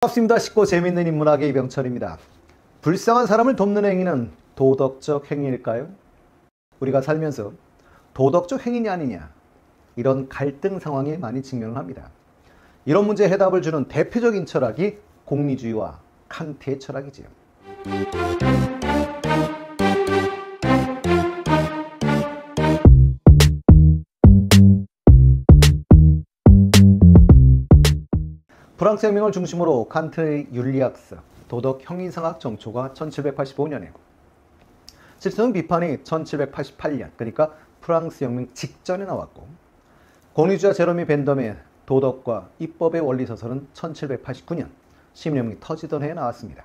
반갑습니다. 쉽고 재미있는 인문학의 이병철입니다. 불쌍한 사람을 돕는 행위는 도덕적 행위일까요? 우리가 살면서 도덕적 행위냐 아니냐 이런 갈등 상황에 많이 직면을 합니다. 이런 문제에 해답을 주는 대표적인 철학이 공리주의와 칸트의 철학이지요. 프랑스 혁명을 중심으로 칸트의 윤리학서, 도덕 형이상학 정초가 1785년에 실存비판이 1788년, 그러니까 프랑스 혁명 직전에 나왔고, 공리주의자 제러미 벤덤의 도덕과 입법의 원리 서설은 1789년, 시민혁명이 터지던 해에 나왔습니다.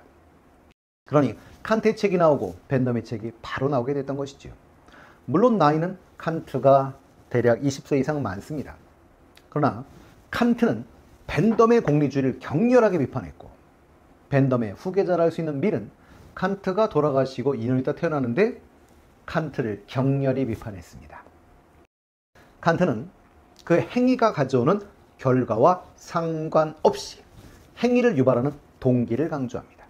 그러니 칸트의 책이 나오고 벤덤의 책이 바로 나오게 됐던 것이죠. 물론 나이는 칸트가 대략 20세 이상 많습니다. 그러나 칸트는 벤덤의 공리주의를 격렬하게 비판했고, 벤덤의 후계자라 할 수 있는 밀은 칸트가 돌아가시고 2년 있다 태어나는데 칸트를 격렬히 비판했습니다. 칸트는 그 행위가 가져오는 결과와 상관없이 행위를 유발하는 동기를 강조합니다.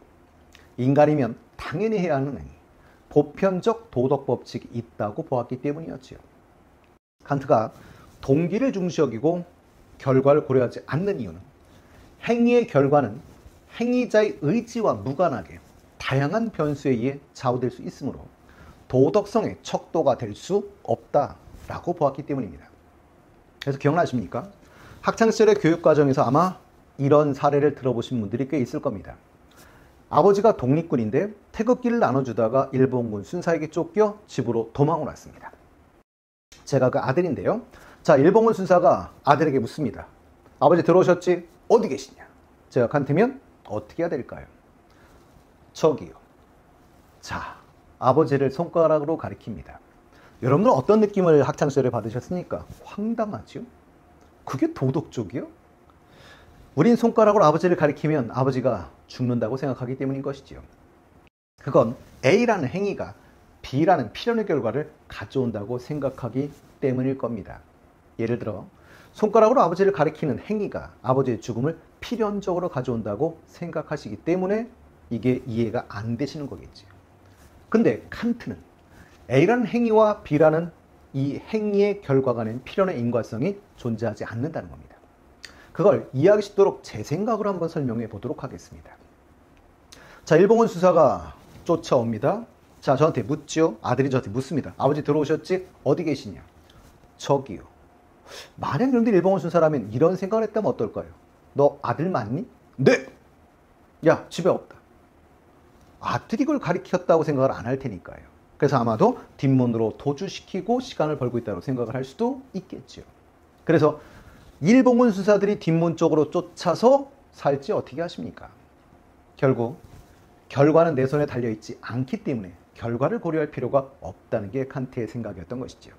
인간이면 당연히 해야 하는 행위, 보편적 도덕 법칙이 있다고 보았기 때문이었지요. 칸트가 동기를 중시 여기고 결과를 고려하지 않는 이유는 행위의 결과는 행위자의 의지와 무관하게 다양한 변수에 의해 좌우될 수 있으므로 도덕성의 척도가 될 수 없다라고 보았기 때문입니다. 그래서 기억나십니까? 학창시절의 교육과정에서 아마 이런 사례를 들어보신 분들이 꽤 있을 겁니다. 아버지가 독립군인데 태극기를 나눠주다가 일본군 순사에게 쫓겨 집으로 도망을 왔습니다. 제가 그 아들인데요. 자, 일본군 순사가 아들에게 묻습니다. 아버지 들어오셨지? 어디 계시냐? 제가 칸트면 어떻게 해야 될까요? 저기요. 자, 아버지를 손가락으로 가리킵니다. 여러분은 어떤 느낌을 학창시절에 받으셨습니까? 황당하죠? 그게 도덕적이요? 우린 손가락으로 아버지를 가리키면 아버지가 죽는다고 생각하기 때문인 것이지요. 그건 A라는 행위가 B라는 필연의 결과를 가져온다고 생각하기 때문일 겁니다. 예를 들어 손가락으로 아버지를 가리키는 행위가 아버지의 죽음을 필연적으로 가져온다고 생각하시기 때문에 이게 이해가 안 되시는 거겠지요. 근데 칸트는 A라는 행위와 B라는 이 행위의 결과 간의 필연의 인과성이 존재하지 않는다는 겁니다. 그걸 이해하기 쉽도록 제 생각으로 한번 설명해 보도록 하겠습니다. 자, 일본군 수사가 쫓아옵니다. 자, 저한테 묻죠. 아들이 저한테 묻습니다. 아버지 들어오셨지? 어디 계시냐? 저기요. 만약 여러분들이 일본군 순사라면 이런 생각을 했다면 어떨까요? 너 아들 맞니? 네! 야, 집에 없다. 아들이 그걸 가리켰다고 생각을 안 할 테니까요. 그래서 아마도 뒷문으로 도주시키고 시간을 벌고 있다고 생각을 할 수도 있겠죠. 그래서 일본군 순사들이 뒷문 쪽으로 쫓아서 살지 어떻게 하십니까? 결국 결과는 내 손에 달려있지 않기 때문에 결과를 고려할 필요가 없다는 게 칸트의 생각이었던 것이죠.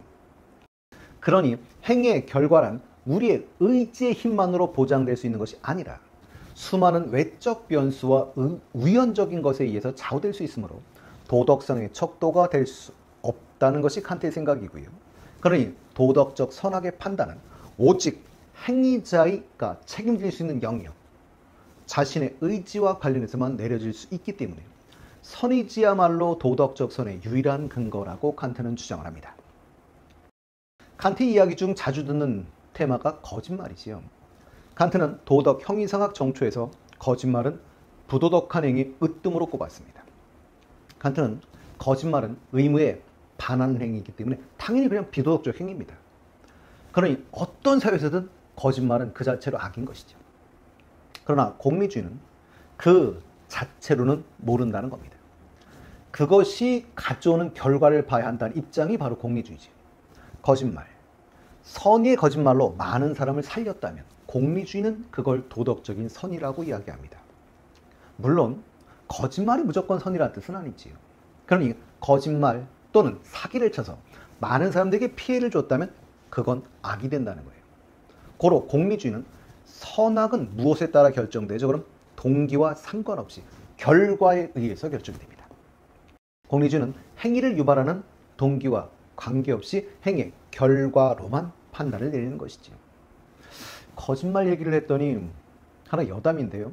그러니 행위의 결과란 우리의 의지의 힘만으로 보장될 수 있는 것이 아니라 수많은 외적 변수와 우연적인 것에 의해서 좌우될 수 있으므로 도덕성의 척도가 될 수 없다는 것이 칸트의 생각이고요. 그러니 도덕적 선악의 판단은 오직 행위자가 책임질 수 있는 영역, 자신의 의지와 관련해서만 내려질 수 있기 때문에 선의지야말로 도덕적 선의 유일한 근거라고 칸트는 주장을 합니다. 칸트 이야기 중 자주 듣는 테마가 거짓말이지요. 칸트는 도덕 형이상학 정초에서 거짓말은 부도덕한 행위 으뜸으로 꼽았습니다. 칸트는 거짓말은 의무에 반하는 행위이기 때문에 당연히 그냥 비도덕적 행위입니다. 그러니 어떤 사회에서든 거짓말은 그 자체로 악인 것이죠. 그러나 공리주의는 그 자체로는 모른다는 겁니다. 그것이 가져오는 결과를 봐야 한다는 입장이 바로 공리주의죠. 거짓말, 선의의 거짓말로 많은 사람을 살렸다면 공리주의는 그걸 도덕적인 선이라고 이야기합니다. 물론 거짓말이 무조건 선이라는 뜻은 아니지요. 그러니 거짓말 또는 사기를 쳐서 많은 사람들에게 피해를 줬다면 그건 악이 된다는 거예요. 고로 공리주의는 선악은 무엇에 따라 결정되죠? 그럼 동기와 상관없이 결과에 의해서 결정됩니다. 공리주의는 행위를 유발하는 동기와 관계없이 행위의 결과로만 판단을 내리는 것이지요. 거짓말 얘기를 했더니 하나 여담인데요.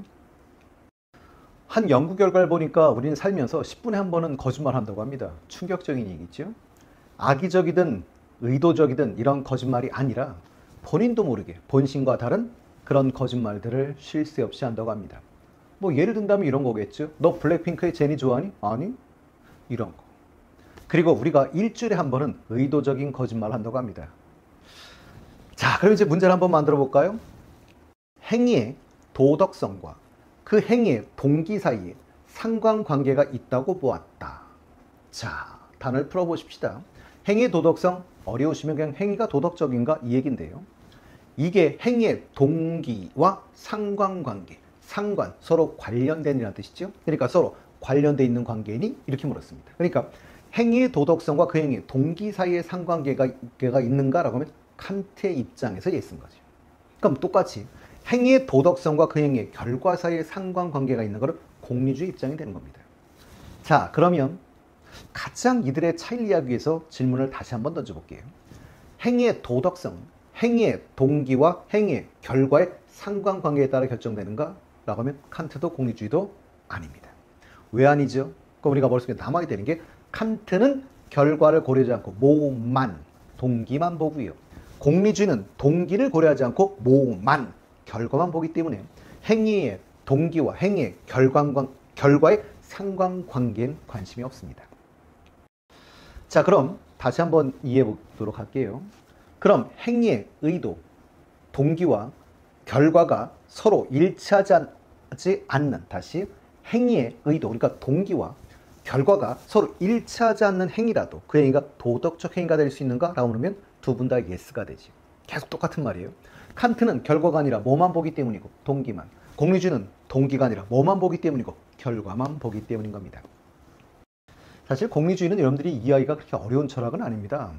한 연구 결과를 보니까 우리는 살면서 10분에 한 번은 거짓말 한다고 합니다. 충격적인 얘기죠. 악의적이든 의도적이든 이런 거짓말이 아니라 본인도 모르게 본심과 다른 그런 거짓말들을 쉴 새 없이 한다고 합니다. 뭐 예를 든다면 이런 거겠죠. 너 블랙핑크의 제니 좋아하니? 아니? 이런 거. 그리고 우리가 일주일에 한 번은 의도적인 거짓말을 한다고 합니다. 자, 그럼 이제 문제를 한번 만들어 볼까요? 행위의 도덕성과 그 행위의 동기 사이에 상관관계가 있다고 보았다. 자, 단어를 풀어보십시다. 행위의 도덕성, 어려우시면 그냥 행위가 도덕적인가 이 얘기인데요. 이게 행위의 동기와 상관관계, 상관, 서로 관련된이라는 뜻이죠. 그러니까 서로 관련돼 있는 관계니? 이렇게 물었습니다. 그러니까 행위의 도덕성과 그 행위의 동기 사이에 상관관계가 있는가라고 하면 칸트의 입장에서 예쓴 거죠. 그럼 똑같이 행위의 도덕성과 그 행위의 결과 사이에 상관관계가 있는 것은 공리주의 입장이 되는 겁니다. 자, 그러면 가장 이들의 차이를 이해하기 위해서 질문을 다시 한번 던져볼게요. 행위의 도덕성, 행위의 동기와 행위의 결과의 상관관계에 따라 결정되는가? 라고 하면 칸트도 공리주의도 아닙니다. 왜 아니죠? 그럼 우리가 머릿속에 남아야 되는 게 칸트는 결과를 고려하지 않고 모만, 동기만 보고요. 공리주의는 동기를 고려하지 않고 모만, 결과만 보기 때문에 행위의 동기와 행위의 결과의 상관관계엔 관심이 없습니다. 자, 그럼 다시 한번 이해해 보도록 할게요. 그럼 행위의 의도, 동기와 결과가 서로 일치하지 않는, 다시 행위의 의도, 그러니까 동기와 결과가 서로 일치하지 않는 행위라도 그 행위가 도덕적 행위가 될 수 있는가? 라고 물으면 두 분 다 예스가 되지. 계속 똑같은 말이에요. 칸트는 결과가 아니라 뭐만 보기 때문이고 동기만, 공리주의는 동기가 아니라 뭐만 보기 때문이고 결과만 보기 때문인 겁니다. 사실 공리주의는 여러분들이 이해하기가 그렇게 어려운 철학은 아닙니다.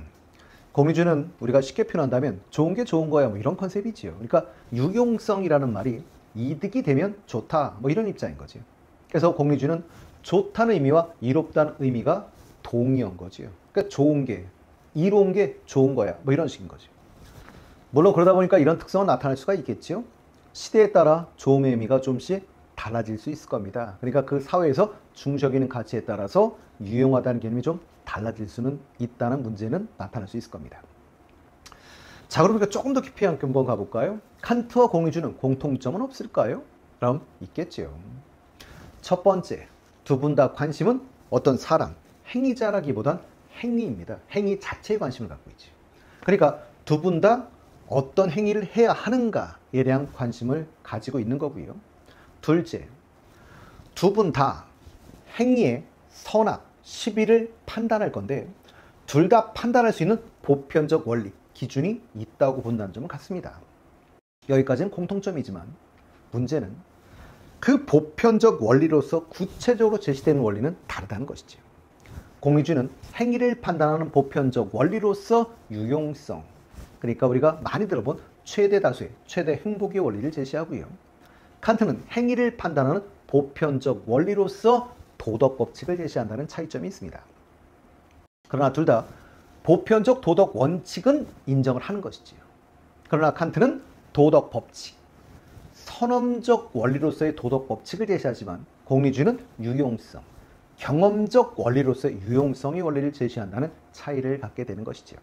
공리주의는 우리가 쉽게 표현한다면 좋은 게 좋은 거야 뭐 이런 컨셉이지요. 그러니까 유용성이라는 말이 이득이 되면 좋다 뭐 이런 입장인 거죠. 그래서 공리주의는 좋다는 의미와 이롭다는 의미가 동의한 거죠. 그러니까 좋은 게, 이로운 게 좋은 거야 뭐 이런 식인 거죠. 물론 그러다 보니까 이런 특성은 나타날 수가 있겠죠. 시대에 따라 좋음의 의미가 좀씩 달라질 수 있을 겁니다. 그러니까 그 사회에서 중시여기는 가치에 따라서 유용하다는 개념이 좀 달라질 수는 있다는 문제는 나타날 수 있을 겁니다. 자, 그러니까 조금 더 깊이 한번 가볼까요? 칸트와 공리주의는 공통점은 없을까요? 그럼 있겠죠. 첫 번째, 두 분 다 관심은 어떤 사람, 행위자라기보단 행위입니다. 행위 자체에 관심을 갖고 있죠. 그러니까 두 분 다 어떤 행위를 해야 하는가에 대한 관심을 가지고 있는 거고요. 둘째, 두 분 다 행위의 선악, 시비를 판단할 건데 둘 다 판단할 수 있는 보편적 원리, 기준이 있다고 본다는 점은 같습니다. 여기까지는 공통점이지만 문제는 그 보편적 원리로서 구체적으로 제시되는 원리는 다르다는 것이죠. 공리주의는 행위를 판단하는 보편적 원리로서 유용성, 그러니까 우리가 많이 들어본 최대 다수의 최대 행복의 원리를 제시하고요. 칸트는 행위를 판단하는 보편적 원리로서 도덕 법칙을 제시한다는 차이점이 있습니다. 그러나 둘 다 보편적 도덕 원칙은 인정을 하는 것이지요. 그러나 칸트는 도덕 법칙, 선언적 원리로서의 도덕 법칙을 제시하지만 공리주의는 유용성, 경험적 원리로서의 유용성의 원리를 제시한다는 차이를 갖게 되는 것이죠.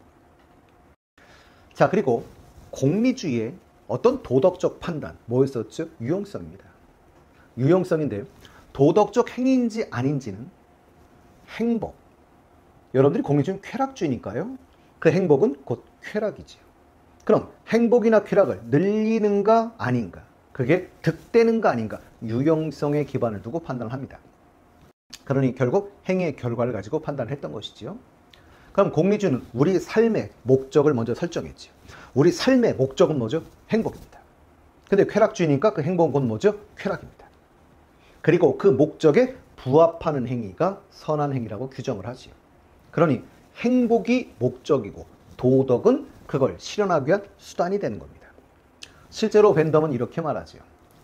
자, 그리고 공리주의의 어떤 도덕적 판단, 뭐였었죠? 유용성입니다. 유용성인데 도덕적 행위인지 아닌지는 행복. 여러분들이 공리주의는 쾌락주의니까요. 그 행복은 곧 쾌락이지요. 그럼 행복이나 쾌락을 늘리는가 아닌가, 그게 득되는가 아닌가, 유용성에 기반을 두고 판단을 합니다. 그러니 결국 행위의 결과를 가지고 판단을 했던 것이지요. 그럼 공리주의는 우리 삶의 목적을 먼저 설정했죠. 우리 삶의 목적은 뭐죠? 행복입니다. 근데 쾌락주의니까 그 행복은 곧 뭐죠? 쾌락입니다. 그리고 그 목적에 부합하는 행위가 선한 행위라고 규정을 하지요. 그러니 행복이 목적이고 도덕은 그걸 실현하기 위한 수단이 되는 겁니다. 실제로 벤덤은 이렇게 말하죠.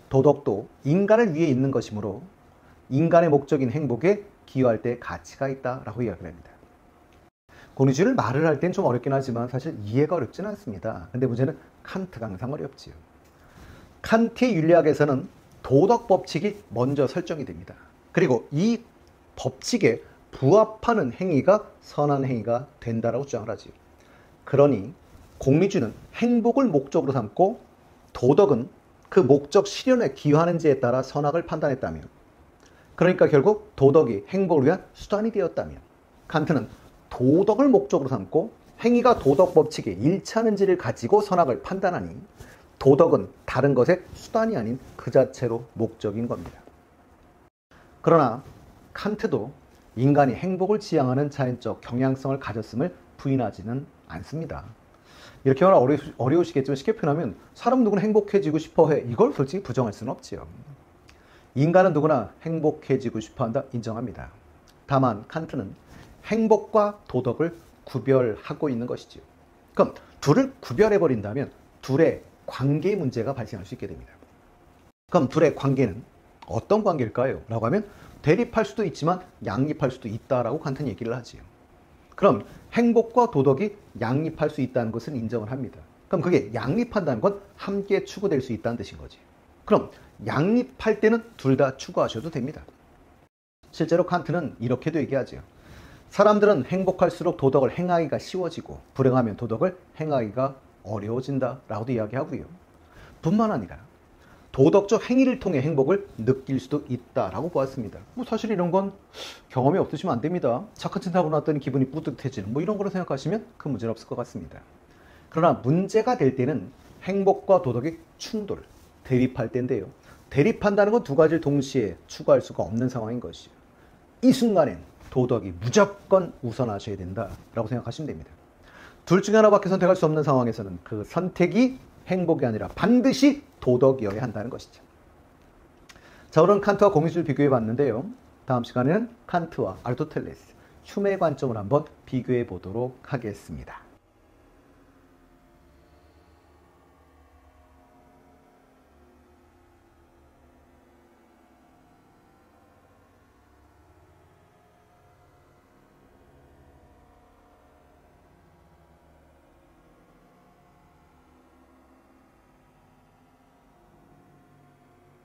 도덕도 인간을 위해 있는 것이므로 인간의 목적인 행복에 기여할 때 가치가 있다라고 이야기를 합니다. 공리주의를 말을 할 땐 좀 어렵긴 하지만 사실 이해가 어렵진 않습니다. 근데 문제는 칸트가 항상 어렵지요. 칸트의 윤리학에서는 도덕 법칙이 먼저 설정이 됩니다. 그리고 이 법칙에 부합하는 행위가 선한 행위가 된다라고 주장을 하지요. 그러니 공리주의는 행복을 목적으로 삼고 도덕은 그 목적 실현에 기여하는지에 따라 선악을 판단했다면, 그러니까 결국 도덕이 행복을 위한 수단이 되었다면, 칸트는 도덕을 목적으로 삼고 행위가 도덕 법칙에 일치하는지를 가지고 선악을 판단하니 도덕은 다른 것의 수단이 아닌 그 자체로 목적인 겁니다. 그러나 칸트도 인간이 행복을 지향하는 자연적 경향성을 가졌음을 부인하지는 않습니다. 이렇게 말하면 어려우시겠지만 쉽게 표현하면 사람 누구나 행복해지고 싶어해. 이걸 솔직히 부정할 수는 없지요. 인간은 누구나 행복해지고 싶어한다 인정합니다. 다만 칸트는 행복과 도덕을 구별하고 있는 것이지요. 그럼 둘을 구별해버린다면 둘의 관계 문제가 발생할 수 있게 됩니다. 그럼 둘의 관계는 어떤 관계일까요? 라고 하면 대립할 수도 있지만 양립할 수도 있다라고 칸트는 얘기를 하지요. 그럼 행복과 도덕이 양립할 수 있다는 것은 인정을 합니다. 그럼 그게 양립한다는 건 함께 추구될 수 있다는 뜻인 거지. 그럼 양립할 때는 둘 다 추구하셔도 됩니다. 실제로 칸트는 이렇게도 얘기하죠. 사람들은 행복할수록 도덕을 행하기가 쉬워지고 불행하면 도덕을 행하기가 어려워진다 라고도 이야기하고요. 뿐만 아니라 도덕적 행위를 통해 행복을 느낄 수도 있다라고 보았습니다. 사실 이런 건 경험이 없으시면 안 됩니다. 착한 짓 하고 났더니 기분이 뿌듯해지는 이런 거로 생각하시면 큰 문제는 없을 것 같습니다. 그러나 문제가 될 때는 행복과 도덕이 충돌, 대립할 때인데요. 대립한다는 건 두 가지를 동시에 추구할 수가 없는 상황인 것이죠. 이 순간엔 도덕이 무조건 우선하셔야 된다라고 생각하시면 됩니다. 둘 중에 하나밖에 선택할 수 없는 상황에서는 그 선택이 행복이 아니라 반드시 도덕이어야 한다는 것이죠. 자, 오늘은 칸트와 공리주의를 비교해 봤는데요. 다음 시간에는 칸트와 아리스토텔레스, 휴메의 관점을 한번 비교해 보도록 하겠습니다.